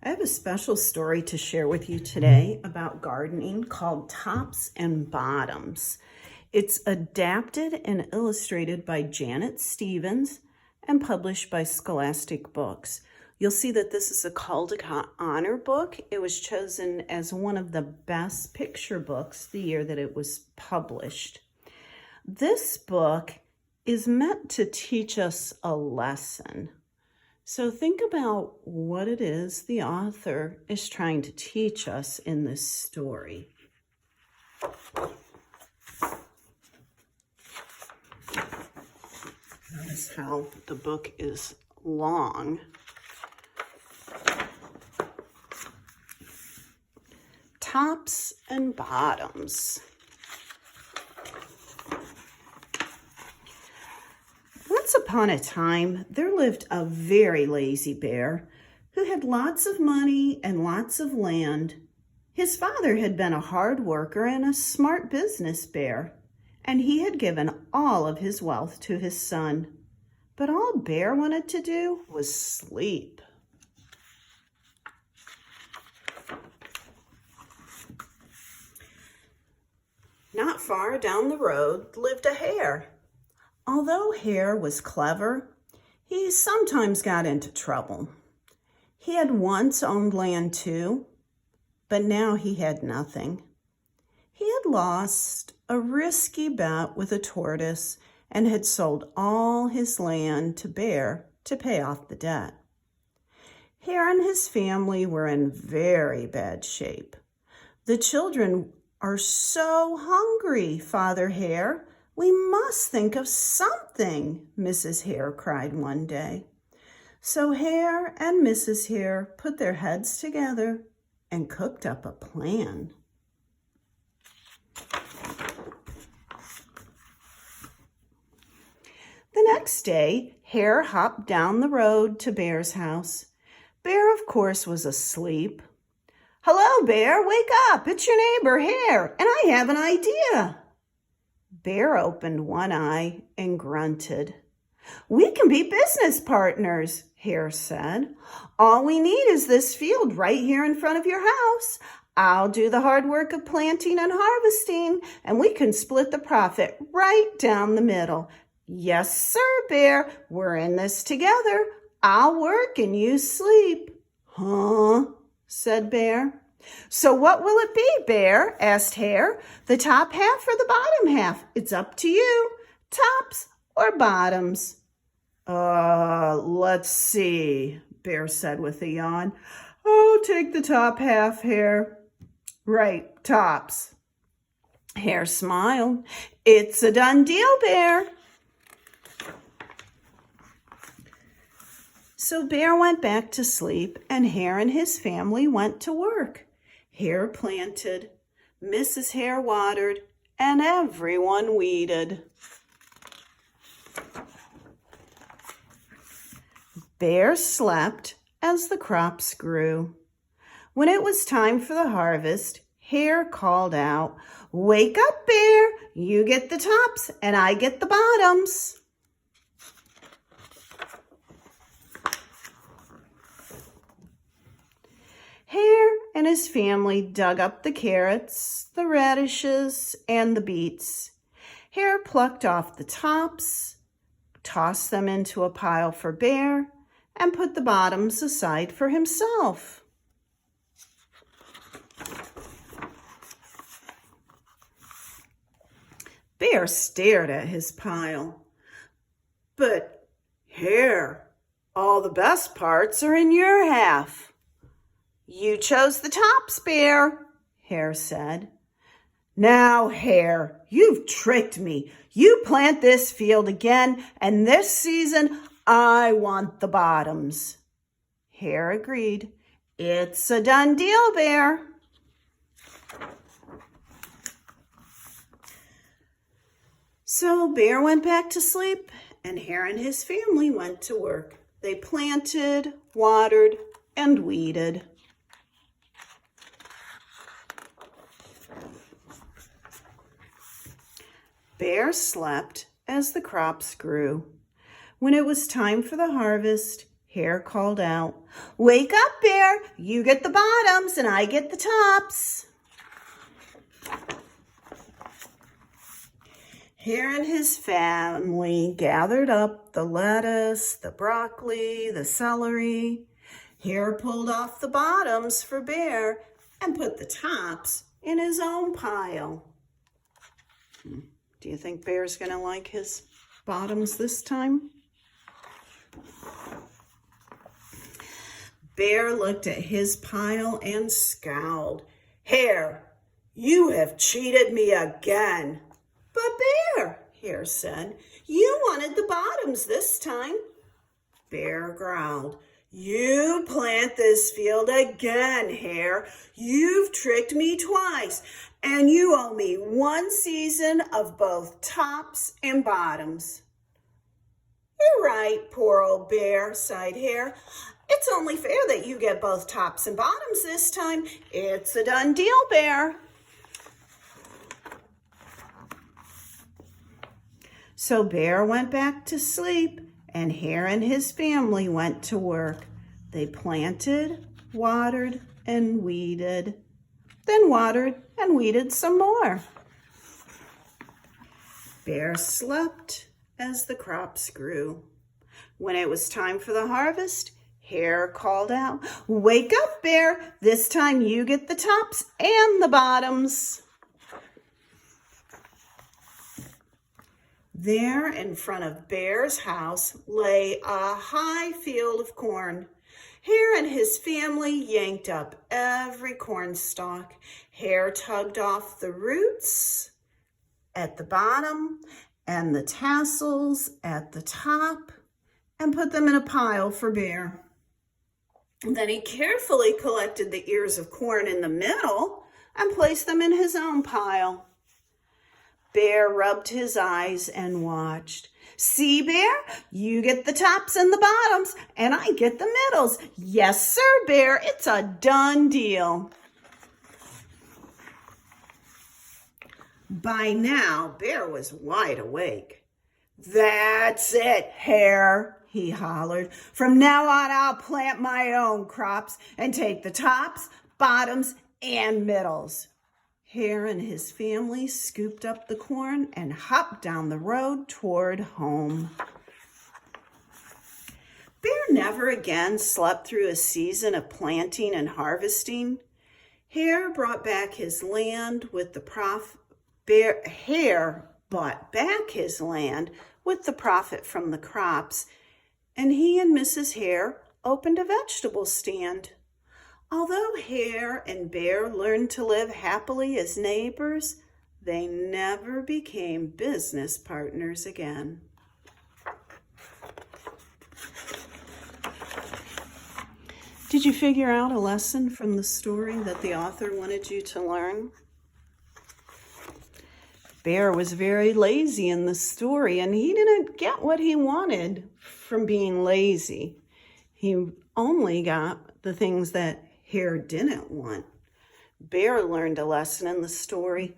I have a special story to share with you today about gardening called Tops and Bottoms. It's adapted and illustrated by Janet Stevens and published by Scholastic Books. You'll see that this is a Caldecott Honor book. It was chosen as one of the best picture books the year that it was published. This book is meant to teach us a lesson. So think about what it is the author is trying to teach us in this story. Notice how the book is long. Tops and bottoms. Once upon a time, there lived a very lazy bear who had lots of money and lots of land. His father had been a hard worker and a smart business bear, and he had given all of his wealth to his son. But all Bear wanted to do was sleep. Not far down the road lived a hare. Although Hare was clever, he sometimes got into trouble. He had once owned land too, but now he had nothing. He had lost a risky bet with a tortoise and had sold all his land to Bear to pay off the debt. Hare and his family were in very bad shape. "The children are so hungry, Father Hare. We must think of something," Mrs. Hare cried one day. So Hare and Mrs. Hare put their heads together and cooked up a plan. The next day, Hare hopped down the road to Bear's house. Bear, of course, was asleep. "Hello, Bear, wake up. It's your neighbor, Hare, and I have an idea." Bear opened one eye and grunted. "We can be business partners," Hare said. "All we need is this field right here in front of your house. I'll do the hard work of planting and harvesting, and we can split the profit right down the middle." "Yes, sir, Bear. We're in this together. I'll work and you sleep." "Huh?" said Bear. "So what will it be, Bear?" asked Hare. "The top half or the bottom half? It's up to you. Tops or bottoms?" Let's see," Bear said with a yawn. "Oh, take the top half, Hare." "Right, tops." Hare smiled. "It's a done deal, Bear." So Bear went back to sleep, and Hare and his family went to work. Hare planted, Mrs. Hare watered, and everyone weeded. Bear slept as the crops grew. When it was time for the harvest, Hare called out, "Wake up, Bear! You get the tops and I get the bottoms." Hare and his family dug up the carrots, the radishes, and the beets. Hare plucked off the tops, tossed them into a pile for Bear, and put the bottoms aside for himself. Bear stared at his pile. "But, Hare, all the best parts are in your half." "You chose the tops, Bear," Hare said. "Now, Hare, you've tricked me. You plant this field again, and this season I want the bottoms." Hare agreed. "It's a done deal, Bear." So Bear went back to sleep, and Hare and his family went to work. They planted, watered, and weeded. Bear slept as the crops grew. When it was time for the harvest, Hare called out, "Wake up, Bear! You get the bottoms and I get the tops." Hare and his family gathered up the lettuce, the broccoli, the celery. Hare pulled off the bottoms for Bear and put the tops in his own pile. Do you think Bear's going to like his bottoms this time? Bear looked at his pile and scowled. "Hare, you have cheated me again." "But Bear," Hare said, "you wanted the bottoms this time." Bear growled, "You plant this field again, Hare. You've tricked me twice, and you owe me one season of both tops and bottoms." "You're right, poor old Bear," sighed Hare. "It's only fair that you get both tops and bottoms this time. It's a done deal, Bear." So Bear went back to sleep, and Hare and his family went to work. They planted, watered, and weeded, then watered and weeded some more. Bear slept as the crops grew. When it was time for the harvest, Hare called out, "Wake up, Bear! This time you get the tops and the bottoms." There in front of Bear's house lay a high field of corn. Hare and his family yanked up every corn stalk. Hare tugged off the roots at the bottom and the tassels at the top and put them in a pile for Bear. Then he carefully collected the ears of corn in the middle and placed them in his own pile. Bear rubbed his eyes and watched. "See, Bear, you get the tops and the bottoms, and I get the middles. Yes, sir, Bear, it's a done deal." By now, Bear was wide awake. "That's it, Hare," he hollered. "From now on, I'll plant my own crops and take the tops, bottoms, and middles." Hare and his family scooped up the corn and hopped down the road toward home. Bear never again slept through a season of planting and harvesting. Hare brought back his land with the Hare bought back his land with the profit from the crops, and he and Mrs. Hare opened a vegetable stand. Although Hare and Bear learned to live happily as neighbors, they never became business partners again. Did you figure out a lesson from the story that the author wanted you to learn? Bear was very lazy in the story, and he didn't get what he wanted from being lazy. He only got the things that Hare didn't want. Bear learned a lesson in the story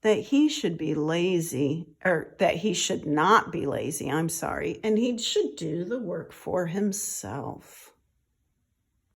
that he should be lazy, or that he should not be lazy, and he should do the work for himself.